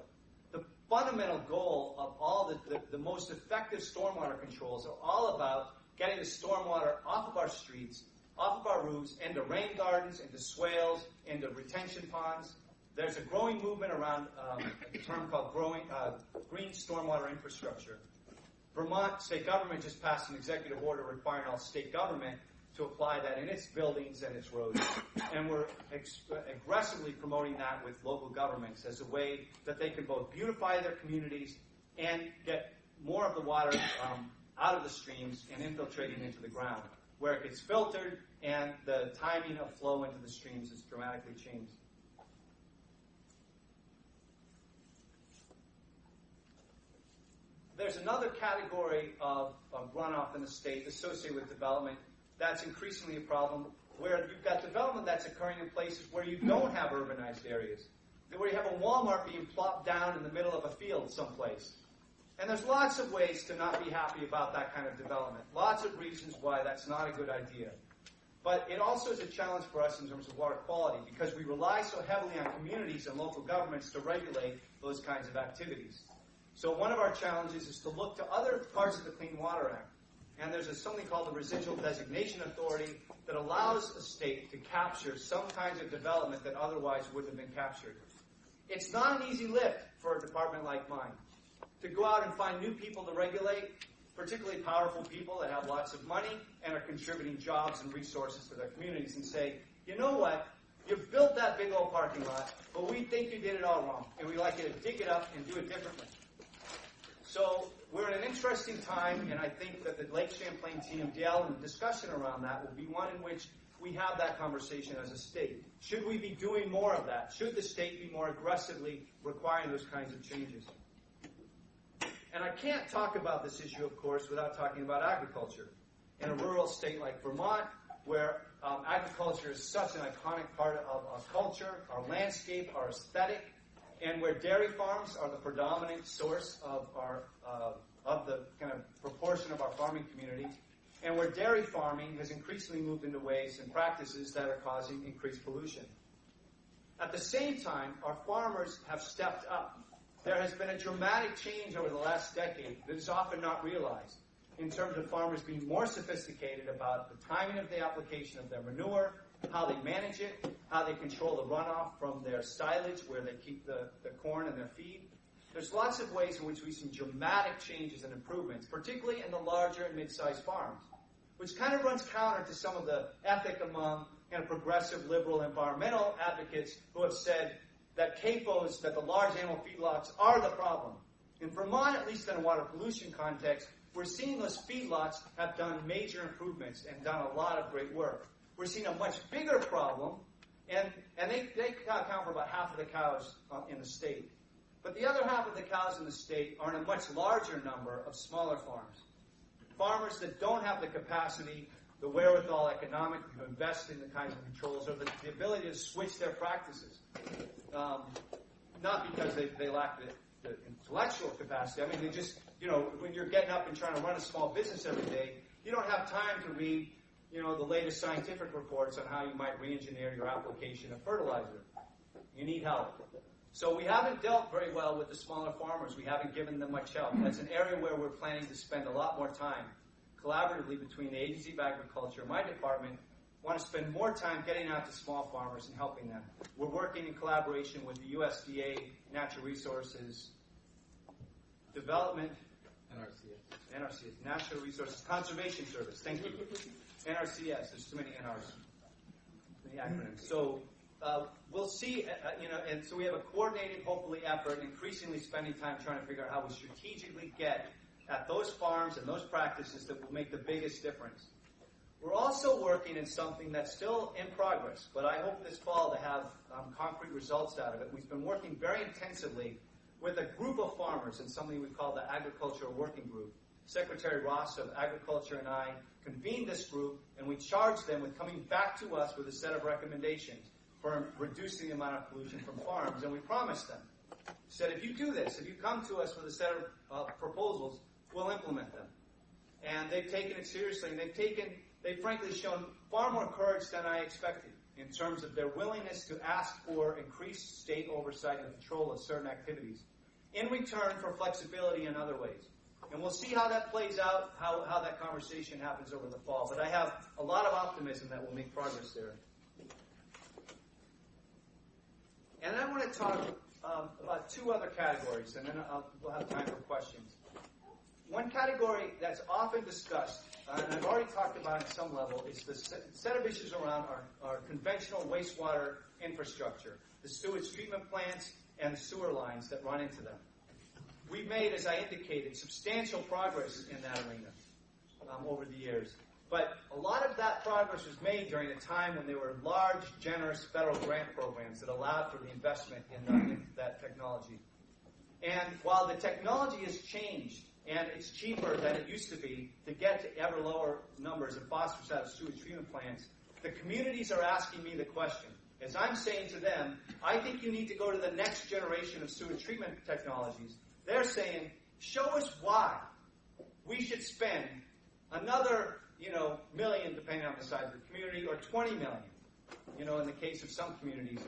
The fundamental goal of all the most effective stormwater controls are all about getting the stormwater off of our streets, off of our roofs, into rain gardens, into swales, into retention ponds. There's a growing movement around a term called green stormwater infrastructure. Vermont state government just passed an executive order requiring all state government to apply that in its buildings and its roads. And we're aggressively promoting that with local governments as a way that they can both beautify their communities and get more of the water out of the streams and infiltrating into the ground, where it gets filtered and the timing of flow into the streams is dramatically changed. There's another category of runoff in the state associated with development that's increasingly a problem, where you've got development that's occurring in places where you don't have urbanized areas, where you have a Walmart being plopped down in the middle of a field someplace. And there's lots of ways to not be happy about that kind of development, lots of reasons why that's not a good idea. But it also is a challenge for us in terms of water quality, because we rely so heavily on communities and local governments to regulate those kinds of activities. So one of our challenges is to look to other parts of the Clean Water Act. And there's something called the Residual Designation Authority that allows a state to capture some kinds of development that otherwise wouldn't have been captured. It's not an easy lift for a department like mine to go out and find new people to regulate, particularly powerful people that have lots of money and are contributing jobs and resources to their communities, and say, you know what, you've built that big old parking lot, but we think you did it all wrong, and we'd like you to dig it up and do it differently. So we're in an interesting time, and I think that the Lake Champlain TMDL and the discussion around that will be one in which we have that conversation as a state. Should we be doing more of that? Should the state be more aggressively requiring those kinds of changes? And I can't talk about this issue, of course, without talking about agriculture. In a rural state like Vermont, where agriculture is such an iconic part of our culture, our landscape, our aesthetic, and where dairy farms are the predominant source of the kind of proportion of our farming community, and where dairy farming has increasingly moved into ways and practices that are causing increased pollution. At the same time, our farmers have stepped up. There has been a dramatic change over the last decade that is often not realized in terms of farmers being more sophisticated about the timing of the application of their manure, how they manage it, how they control the runoff from their silage where they keep the corn and their feed. There's lots of ways in which we see dramatic changes and improvements, particularly in the larger and mid-sized farms, which kind of runs counter to some of the ethic among kind of progressive liberal environmental advocates who have said that CAFOs, that the large animal feedlots, are the problem. In Vermont, at least in a water pollution context, we're seeing those feedlots have done major improvements and done a lot of great work. We're seeing a much bigger problem, and they account for about half of the cows in the state. But the other half of the cows in the state are in a much larger number of smaller farms. Farmers that don't have the capacity, the wherewithal economically to invest in the kinds of controls or the ability to switch their practices. Not because they lack the intellectual capacity. I mean, they just, when you're getting up and trying to run a small business every day, you don't have time to read, the latest scientific reports on how you might re-engineer your application of fertilizer. You need help. So we haven't dealt very well with the smaller farmers. We haven't given them much help. That's an area where we're planning to spend a lot more time collaboratively between the Agency of Agriculture and my department. Want to spend more time getting out to small farmers and helping them. We're working in collaboration with the USDA, Natural Resources Development, NRCS, Natural Resources Conservation Service. Thank you. NRCS. There's too many NRs. The acronyms. So we'll see, and so we have a coordinated, hopefully, effort, increasingly spending time trying to figure out how we strategically get at those farms and those practices that will make the biggest difference. We're also working in something that's still in progress, but I hope this fall to have concrete results out of it. We've been working very intensively with a group of farmers in something we call the Agricultural Working Group. Secretary Ross of Agriculture and I convened this group, and we charged them with coming back to us with a set of recommendations for reducing the amount of pollution from farms, and we promised them. Said, if you do this, if you come to us with a set of proposals, we'll implement them. And they've taken it seriously, and they've frankly shown far more courage than I expected in terms of their willingness to ask for increased state oversight and control of certain activities in return for flexibility in other ways. And we'll see how that plays out, how that conversation happens over the fall. But I have a lot of optimism that we'll make progress there. And I want to talk about two other categories, and then we'll have time for questions. One category that's often discussed, and I've already talked about at some level, is the set of issues around our conventional wastewater infrastructure, the sewage treatment plants and the sewer lines that run into them. We've made, as I indicated, substantial progress in that arena over the years. But a lot of that progress was made during a time when there were large, generous federal grant programs that allowed for the investment in that technology. And while the technology has changed, and it's cheaper than it used to be to get to ever lower numbers of phosphorus out of sewage treatment plants, the communities are asking me the question. As I'm saying to them, I think you need to go to the next generation of sewage treatment technologies. They're saying, show us why we should spend another, million, depending on the size of the community, or 20 million, in the case of some communities,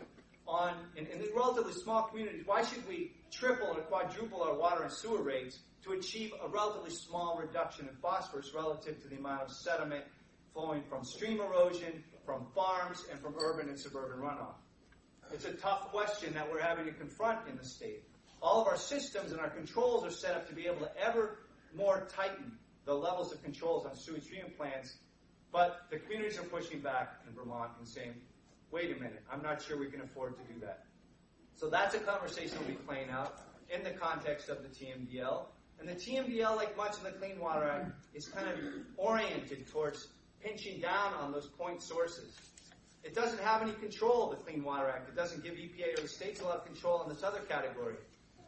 in the relatively small communities. Why should we triple or quadruple our water and sewer rates to achieve a relatively small reduction in phosphorus relative to the amount of sediment flowing from stream erosion, from farms, and from urban and suburban runoff? It's a tough question that we're having to confront in the state. All of our systems and our controls are set up to be able to ever more tighten the levels of controls on sewage treatment plants, but the communities are pushing back in Vermont and saying, wait a minute, I'm not sure we can afford to do that. So that's a conversation we'll be playing out in the context of the TMDL. And the TMDL, like much of the Clean Water Act, is kind of oriented towards pinching down on those point sources. It doesn't have any control of the Clean Water Act. It doesn't give EPA or the states a lot of control on this other category.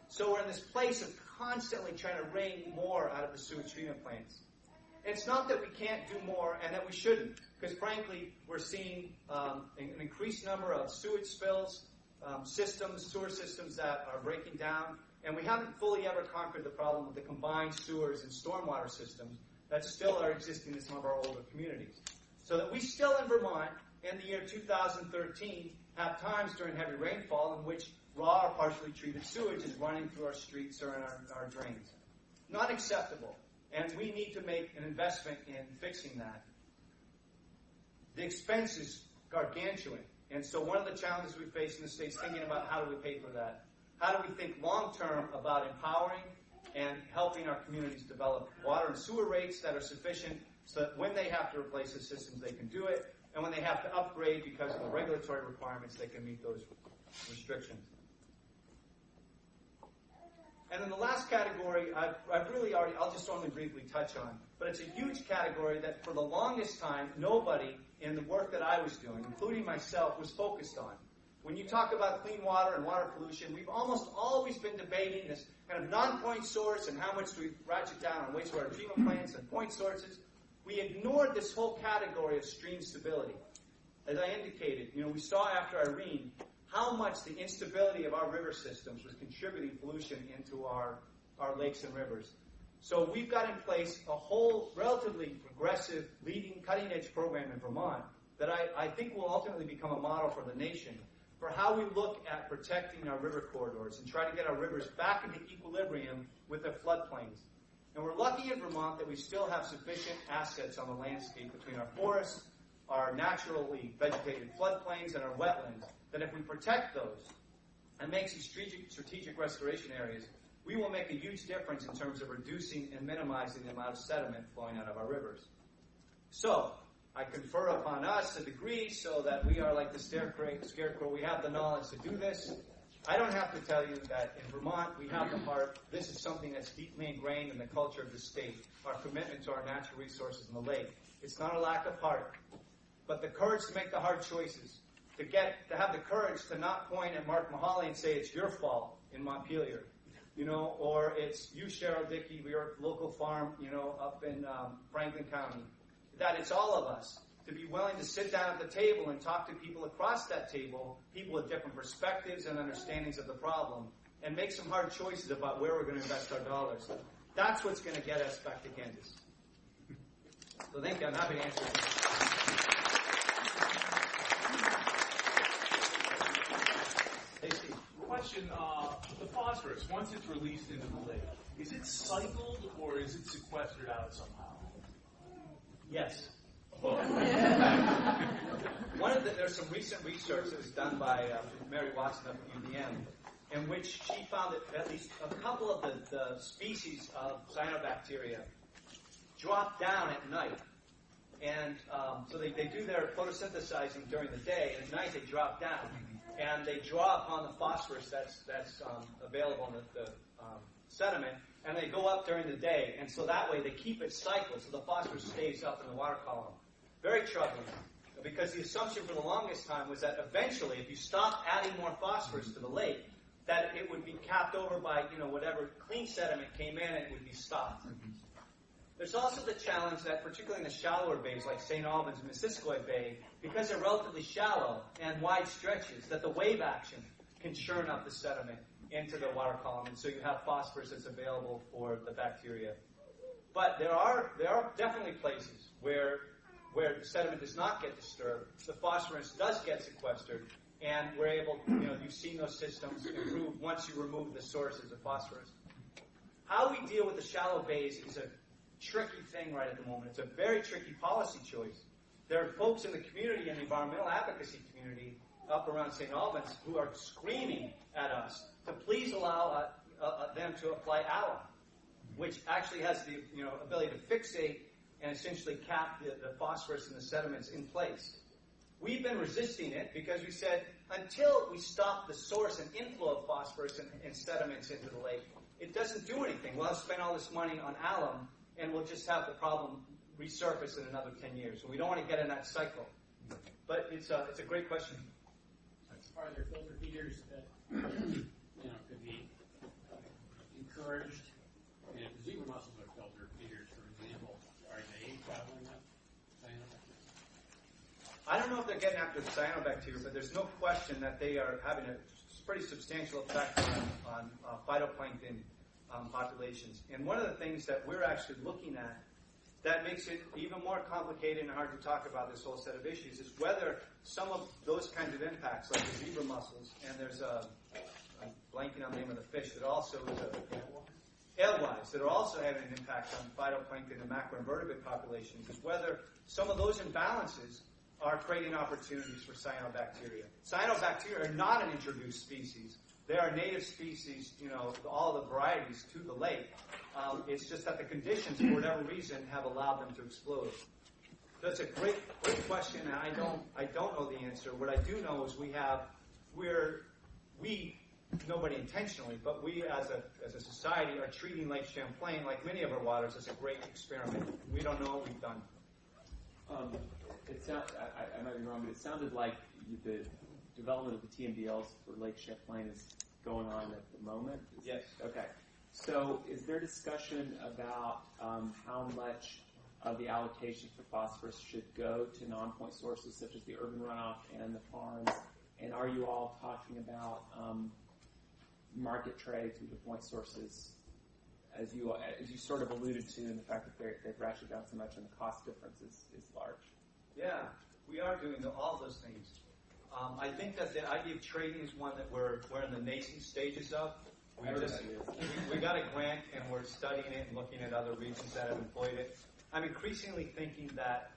So we're in this place of constantly trying to wring more out of the sewage treatment plants. And it's not that we can't do more and that we shouldn't, because frankly, we're seeing an increased number of sewage spills, sewer systems that are breaking down, and we haven't fully ever conquered the problem with the combined sewers and stormwater systems that still are existing in some of our older communities. So that we still in Vermont, in the year 2013, have times during heavy rainfall in which raw or partially treated sewage is running through our streets or in our drains. Not acceptable. And we need to make an investment in fixing that. The expense is gargantuan. And so one of the challenges we face in the state is thinking about how do we pay for that. How do we think long-term about empowering and helping our communities develop water and sewer rates that are sufficient so that when they have to replace the systems, they can do it, and when they have to upgrade because of the regulatory requirements, they can meet those restrictions. And then the last category, I'll just only briefly touch on, but it's a huge category that for the longest time, nobody in the work that I was doing, including myself, was focused on. When you talk about clean water and water pollution, we've almost always been debating this kind of non-point source and how much do we ratchet down on wastewater treatment plants and point sources. We ignored this whole category of stream stability. As I indicated, we saw after Irene how much the instability of our river systems was contributing pollution into our lakes and rivers. So we've got in place a whole relatively progressive, leading, cutting-edge program in Vermont that I think will ultimately become a model for the nation for how we look at protecting our river corridors and try to get our rivers back into equilibrium with their floodplains. And we're lucky in Vermont that we still have sufficient assets on the landscape between our forests, our naturally vegetated floodplains, and our wetlands, that if we protect those and make some strategic restoration areas, we will make a huge difference in terms of reducing and minimizing the amount of sediment flowing out of our rivers. So, I confer upon us a degree so that we are like the scarecrow. We have the knowledge to do this. I don't have to tell you that in Vermont we have the heart. This is something that's deeply ingrained in the culture of the state, our commitment to our natural resources in the lake. It's not a lack of heart, but the courage to make the hard choices, to have the courage to not point at Mark Mahaly and say it's your fault in Montpelier, or it's you, Cheryl Dickey, your local farm, up in Franklin County. That it's all of us, to be willing to sit down at the table and talk to people across that table, people with different perspectives and understandings of the problem, and make some hard choices about where we're going to invest our dollars. That's what's going to get us back to Kansas. So thank you. I'm happy to answer it. Hey, Steve. Question, the phosphorus, once it's released into the lake, is it cycled or is it sequestered out somehow? Yes. There's some recent research that was done by Mary Watson up at UVM, in which she found that at least a couple of the species of cyanobacteria drop down at night. And so they do their photosynthesizing during the day, and at night they drop down. And they draw upon the phosphorus that's available in the sediment, and they go up during the day. And so that way they keep it cycled, so the phosphorus stays up in the water column. Very troubling, because the assumption for the longest time was that eventually, if you stopped adding more phosphorus to the lake, that it would be capped over by, whatever clean sediment came in, and it would be stopped. Mm-hmm. There's also the challenge that, particularly in the shallower bays like St. Albans and Missisquoi Bay, because they're relatively shallow and wide stretches, that the wave action can churn up the sediment into the water column, and so you have phosphorus that's available for the bacteria. But there are definitely places where the sediment does not get disturbed, the phosphorus does get sequestered, and we're able, you've seen those systems improve once you remove the sources of phosphorus. How we deal with the shallow bays is a tricky thing right at the moment. It's a very tricky policy choice. There are folks in the community, in the environmental advocacy community, up around St. Albans, who are screaming at us to please allow them to apply alum, which actually has the ability to fixate and essentially cap the phosphorus in the sediments in place. We've been resisting it because we said until we stop the source and inflow of phosphorus and sediments into the lake, it doesn't do anything. We'll have to spend all this money on alum, and we'll just have the problem resurface in another 10 years. So we don't want to get in that cycle. But it's a great question. Are there filter feeders that could be encouraged? And if the zebra mussels are filter feeders, for example, are they traveling up cyanobacteria? I don't know if they're getting after the cyanobacteria, but there's no question that they are having a pretty substantial effect on phytoplankton populations. And one of the things that we're actually looking at that makes it even more complicated and hard to talk about this whole set of issues is whether some of those kinds of impacts, like the zebra mussels, and there's I'm blanking on the name of the fish that also is alewives, that are also having an impact on phytoplankton and macroinvertebrate populations, is whether some of those imbalances are creating opportunities for cyanobacteria. Cyanobacteria are not an introduced species. There are native species, all the varieties to the lake. It's just that the conditions, for whatever reason, have allowed them to explode. That's a great question, and I don't know the answer. What I do know is nobody intentionally, but we as a society are treating Lake Champlain, like many of our waters, as a great experiment. We don't know what we've done. I might be wrong, but it sounded like the development of the TMDLs for Lake Champlain is going on at the moment. Yes. Okay. So is there discussion about how much of the allocation for phosphorus should go to non-point sources such as the urban runoff and the farms? And are you all talking about market trades with the point sources, as you sort of alluded to, in the fact that they've ratcheted down so much and the cost difference is large? Yeah, we are doing all those things. I think that the idea of trading is one that we're in the nascent stages of. We got a grant and we're studying it and looking at other regions that have employed it. I'm increasingly thinking that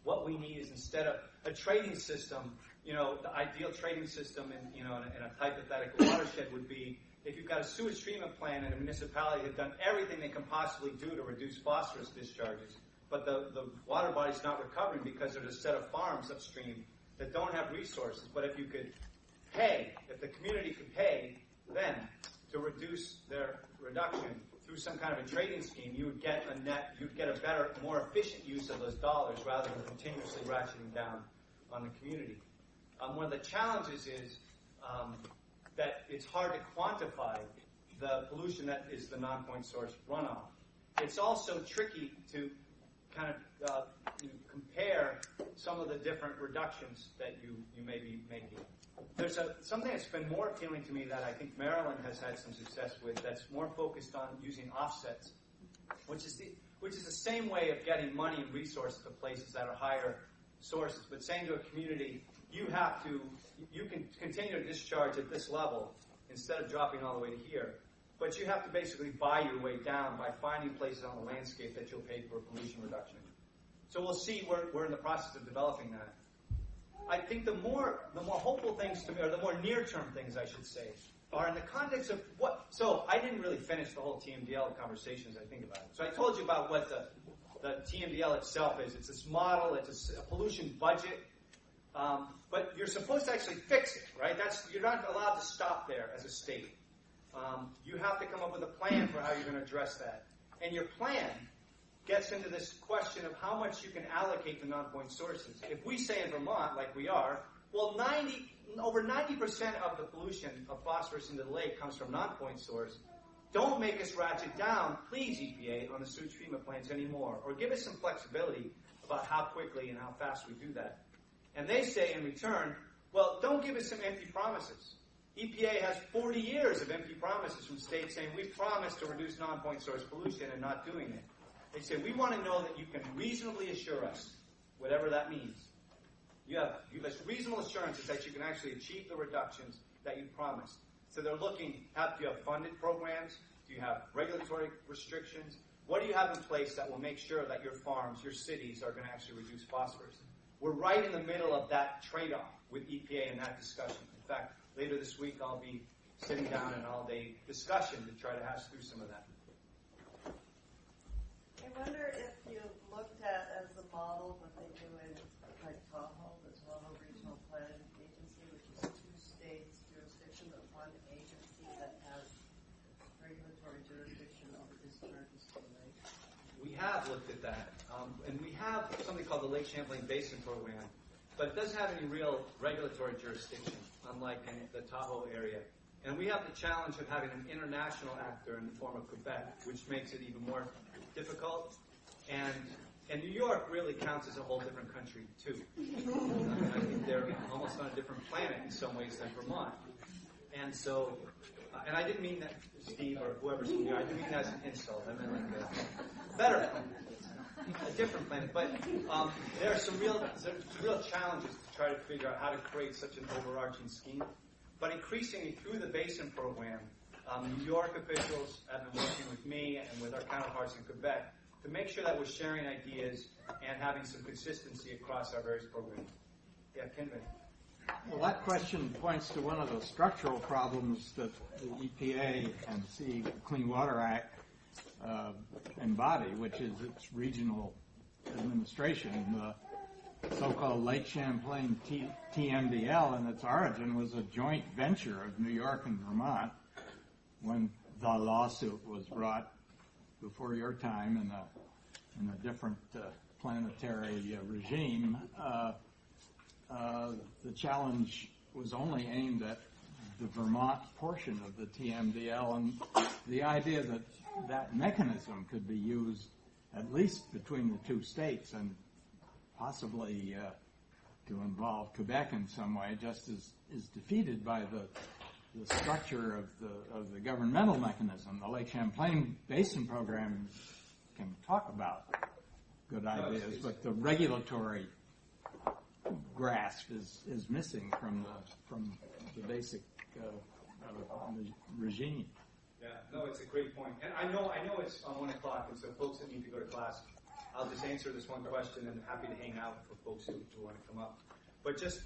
what we need is, instead of a trading system, the ideal trading system in a hypothetical watershed would be if you've got a sewage treatment plant and a municipality has done everything they can possibly do to reduce phosphorus discharges, but the water body's not recovering because there's a set of farms upstream that don't have resources. But if the community could pay them to reduce their reduction through some kind of a trading scheme, you'd get a better, more efficient use of those dollars rather than continuously ratcheting down on the community. One of the challenges is that it's hard to quantify the pollution that is the non-point source runoff. It's also tricky to kind of compare some of the different reductions that you may be making. There's something that's been more appealing to me that I think Maryland has had some success with, that's more focused on using offsets, which is the same way of getting money and resources to places that are higher sources, but saying to a community, you can continue to discharge at this level instead of dropping all the way to here, but you have to basically buy your way down by finding places on the landscape that you'll pay for pollution reduction. So we'll see. We're in the process of developing that. I think the more hopeful things to me, or the more near-term things, I should say, are in the context of what. So I didn't really finish the whole TMDL conversation as I think about it. So I told you about what the TMDL itself is. It's this model. It's a pollution budget. But you're supposed to actually fix it, right? You're not allowed to stop there as a state. You have to come up with a plan for how you're going to address that. And your plan gets into this question of how much you can allocate to non-point sources. If we say in Vermont, like we are, well, over 90% of the pollution of phosphorus into the lake comes from non-point source. Don't make us ratchet down, please, EPA, on the sewage treatment plants anymore. Or give us some flexibility about how quickly and how fast we do that. And they say in return, well, don't give us some empty promises. EPA has 40 years of empty promises from states saying, we've promised to reduce non-point source pollution and not doing it. They say, we want to know that you can reasonably assure us, whatever that means. You give us reasonable assurances that you can actually achieve the reductions that you promised. So they're looking, do you have funded programs? Do you have regulatory restrictions? What do you have in place that will make sure that your farms, your cities are going to actually reduce phosphorus? We're right in the middle of that trade-off with EPA in that discussion. In fact, later this week I'll be sitting down in an all-day discussion to try to hash through some of that. I wonder if you looked at as a model what they do in like Tahoe, as well as Regional Planning Agency, which is 2 states jurisdiction, but 1 agency that has regulatory jurisdiction over discharges to the lake. We have looked at that, and we have something called the Lake Champlain Basin Program, but it doesn't have any real regulatory jurisdiction, unlike in the Tahoe area. And we have the challenge of having an international actor in the form of Quebec, which makes it even more difficult. And New York really counts as a whole different country, too. I think they're almost on a different planet in some ways than Vermont. And so, and I didn't mean that, Steve, or whoever's from here, I didn't mean that as an insult. I meant like a better planet, a different planet. But there are some real challenges to try to figure out how to create such an overarching scheme. But increasingly through the Basin Program, New York officials have been working with me and with our counterparts in Quebec to make sure that we're sharing ideas and having some consistency across our various programs. Yeah, Kenvin. Well, that question points to one of the structural problems that the EPA and the Clean Water Act embody, which is its regional administration. The so-called Lake Champlain TMDL, in its origin, was a joint venture of New York and Vermont. When the lawsuit was brought before your time in a different planetary regime, the challenge was only aimed at the Vermont portion of the TMDL, and the idea that that mechanism could be used at least between the two states and possibly to involve Quebec in some way just is defeated by the structure of the governmental mechanism. The Lake Champlain Basin Program can talk about good ideas, but the regulatory grasp is missing from the basic regime. Yeah, no, it's a great point. And I know it's on 1 o'clock, and so folks that need to go to class, I'll just answer this one question, and happy to hang out for folks who want to come up. But just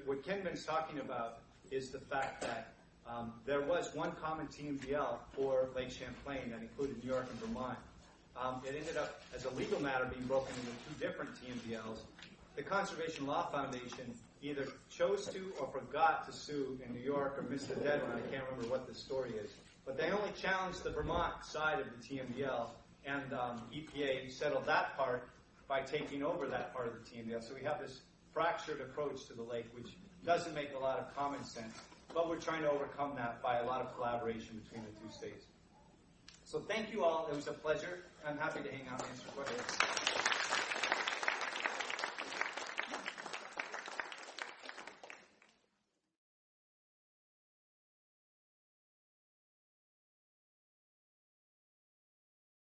what Ken Ben's talking about is the fact that there was one common TMDL for Lake Champlain that included New York and Vermont. It ended up, as a legal matter, being broken into two different TMDLs. The Conservation Law Foundation either chose to or forgot to sue in New York or missed the deadline. I can't remember what the story is. But they only challenged the Vermont side of the TMDL, and EPA settled that part by taking over that part of the TMDL. So we have this fractured approach to the lake, which doesn't make a lot of common sense. But we're trying to overcome that by a lot of collaboration between the two states. So thank you all. It was a pleasure. I'm happy to hang out and answer questions.